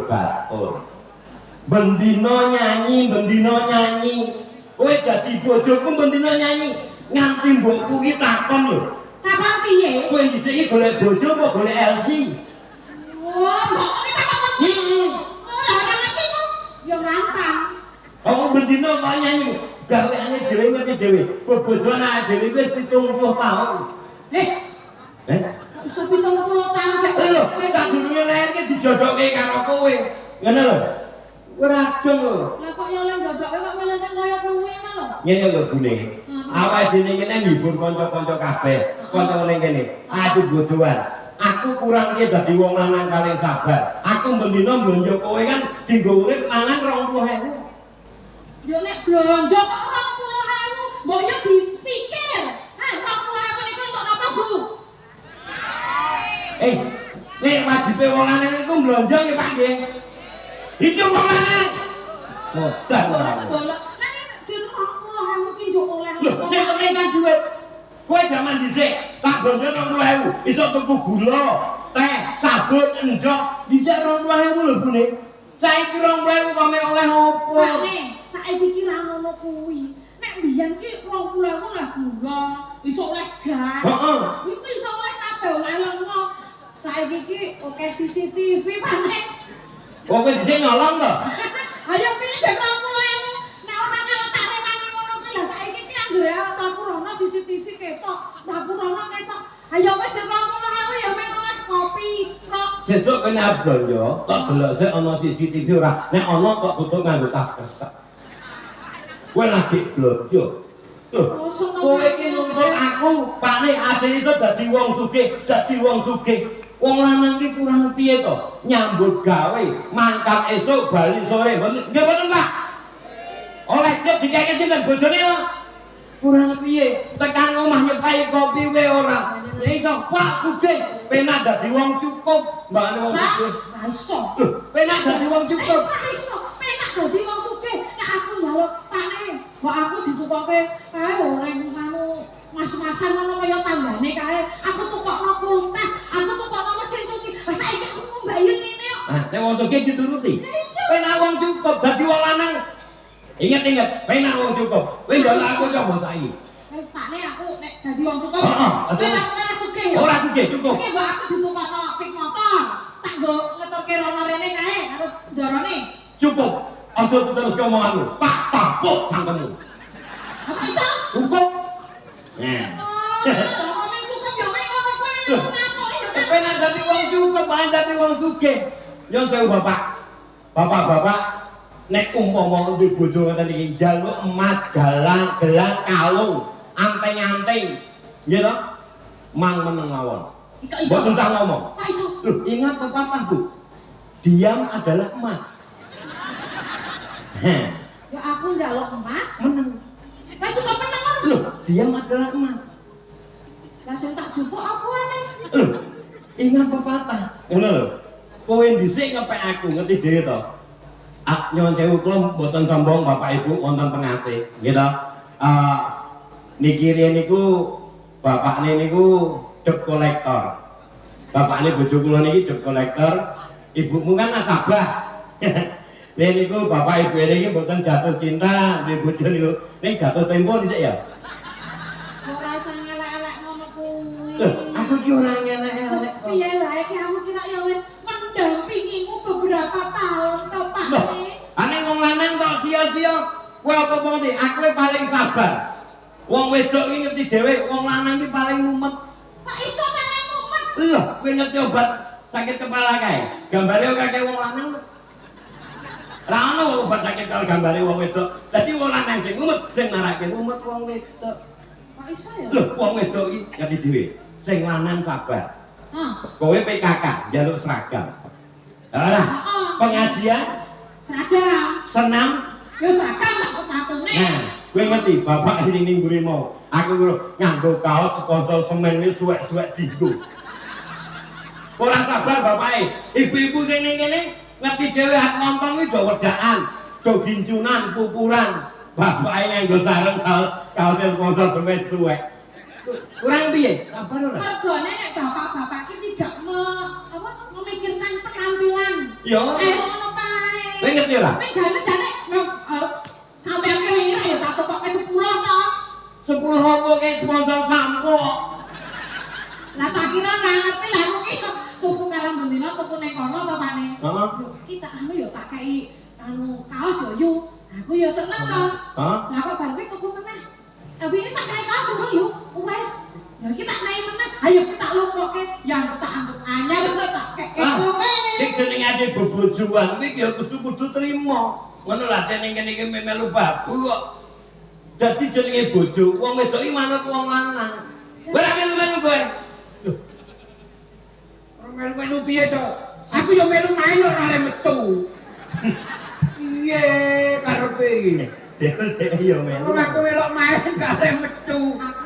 Batur. Bendino nyanyi. Kowe dadi bojoku bendino nyanyi. Nganti mbokku ki takon lho. Takon piye? Kowe dhisik iki golek bojo apa golek Elsi? Oh, mbokku ki takon. Ya rantang. Kamu bendino kok nyanyi. Gaweane dhewe ngerti dhewe. Bebojoan awake dhewe wis 70 tahun. Iso 70 tahun gak. Lho, tak durunge lair ki dijodokke karo kowe. Ngene lho. Ora dong lho. Lah kok yo lan jodoke kok malah sing kaya kuwi lho. Ngene lho Bune. Awake dhewe ngene ngibur kanca-kanca kabeh. Kanca ning kene. Aduh bojoan. Aku kurang ki dadi wong lanang paling sabar. Aku bendino blonjo kowe kan dienggo urip mangan 20.000. Yo nek blonjo kok 20.000, mbok yo dipikir. Hah, 20.000 niku untuk napa, Bu? Nek wajibe wong lanang iku blonjo nggih Pak nggih. Itu wong lanang. Modal ora. Nek dene 20.000 ki yo oleh. Lho, sing penting kan dhuwit. Kowe jaman dhisik tak blonjo 20.000, iso tuku gula, teh, sabun, endhog, dhisik 20.000 lho Bune. Saiki 20.000 kok mek oleh opo? Saiki ki ra ngono kuwi. Nek mbiyen ki 20.000 lah gula, iso oleh gas. Heeh. Iku iso oleh kabeh oleh lengo. Saiki ki oke CCTV paling. Kok kowe dhisik nyolong to? Ayo piye dek 20.000. Nek ora karo tak remani ngono ki lah saiki ki anggere aku rono CCTV ketok. Aku rono ketok. Ayo wis 20.000 ya mek oleh kopi, rok. Sesuk kene blonjo, tak delok sik ana CCTV ora. Nek ana kok tutup nganggo tas kresek. Kowe lagi blonjo. Loh, kowe iki nuntut aku, pane asline iso dadi wong sugih. Wong lanang ki kurang piye to? Nyambut gawe, mangkat esuk bali sore. Nggih boten, Pak? Oleh cek dikeke sinten bojone kok? Kurang piye? Tekan omah nyepai kopi wae ora. Iso Pak sugih, penak dadi wong cukup. Mbakane wong sugih. Ra iso. Loh, penak dadi wong cukup. Ra iso. Penak dadi wong sugih. Nek aku njaluk pane, mbok aku ditukoke kae orang anu mas-masan ngono kaya tanggane kae. Aku tukokno kulkas, aku tukokno mesin cuci. Lah saiki aku mbayu ngene kok. Nek wong sugih dituruti. Penak wong cukup dadi wong lanang. Ingat, penak wong cukup. Kowe njaluk aku coba saiki. Pakne aku nek dadi wong cukup. Heeh, Penak ora sugih ya. Ora sugih cukup. Oke, mbok aku ditukokno pik motor. Tak nggo ngeturke rono rene kae karo ndorone. Cukup. Aja terus ngomonganmu. Tak tapuk cangkemmu. Apa iso? Cukup. Ngomong cukup ya mek ngono kuwi. Penak dadi wong cukup, malah dadi wong sugih. Yo sewu Bapak. Bapak-bapak nek umpama duwe bojo ngoten iki njaluk emas, gelang, kalung, anteng-anteng. Nggih to? Mang meneng mawon. Kok iso? Mbok usah ngomong. Kok iso? Loh, ingat pepatah, Bu. Diam adalah emas. Heh, Ya aku njaluk emas. menang. Kok cukup menang kan? Loh, diam adalah emas. Lah sing tak jupuk apa aneh? Loh, ingat pepatah. Ngono lho. Kowe dhisik ngepek aku, ngerti dhewe to. Nyuwun sewu kula mboten sombong Bapak Ibu wonten pengasih, nggih to. Niki riyen niku bapakne niku dep kolektor. Bapakne bojo kula niki dep kolektor, ibumu kan nasabah. Riyen niku bapak ibu niki mboten jatuh cinta, di bojo niku ning jatuh tempo dhisik ya. Ora usah ngelek-elek ngono kuwi. Loh, aku ki ora ngelek-elek kok. Piye wae ki aku kira ya wis mendampingimu beberapa tahun to, Pak. Loh, ane wong lanang kok sia-sia. Kowe apa mone? Aku paling sabar. Wong wedok iki ngerti dhewe, wong lanang iki paling mumet. Kok iso paling mumet? Lho, kowe ngerti obat sakit kepala kae. Gambare kakek wong lanang. Ra ono obat sakit kepala gambare wong wedok. Dadi wong lanang sing mumet, sing marake mumet wong wedok. Kok iso ya? Lho, wong wedok iki ngerti dhewe. Sing lanang sabar. Hah. Kowe PKK njaluk seragam. Lah, pengajian, Seragam. senam. Yo seragam tak sepatune. Nah, kowe ngerti bapak ning mburi mau. Aku nganggo kaos sekonsol semen wis suwek-suwek dienggo. Ora sabar bapake. Ibu-ibu sing ning kene ngerti dhewe hak nonton iki do wedaan, do gincunan, pupuran. Bapake nganggo sarung kaos sekonsol semen suwek. Kurang piye? Sabar ora? Mergone nek bapak-bapak iki tidak memikirkan penampilan. Yo. Ngono kae. Kowe ngerti ora? Nek jane-jane sampeyan kira ya tak tokoke 10 to. 10 hopo ke sponsor sampo. Lah tak kira nggak ngerti lah aku ki tuku karo bendina tuku ning kono to pane. Heeh. Kita anu ya tak kei kaos yo yu. Aku yo seneng to. Hah? Lah kok bar tuku meneh. Tapi ini sak kei kaos yo yu. Wes. Ya kita naik meneh. Ayo kita lukoke yang tak anggap anyar tak kei kowe. Sing jenenge ade bobojuan kuwi ya kudu trima. Ngono lah ning kene iki melu babu kok. Dadi jenenge bojo, wong wedok iki manut wong lanang. Kowe ra melu-melu kowe. Lho. Ora melu-melu piye to? Aku yo melu main ora arep metu. Iye karepe iki. Dhewe yo melu. Ora kowe melok main gak arep metu. Aku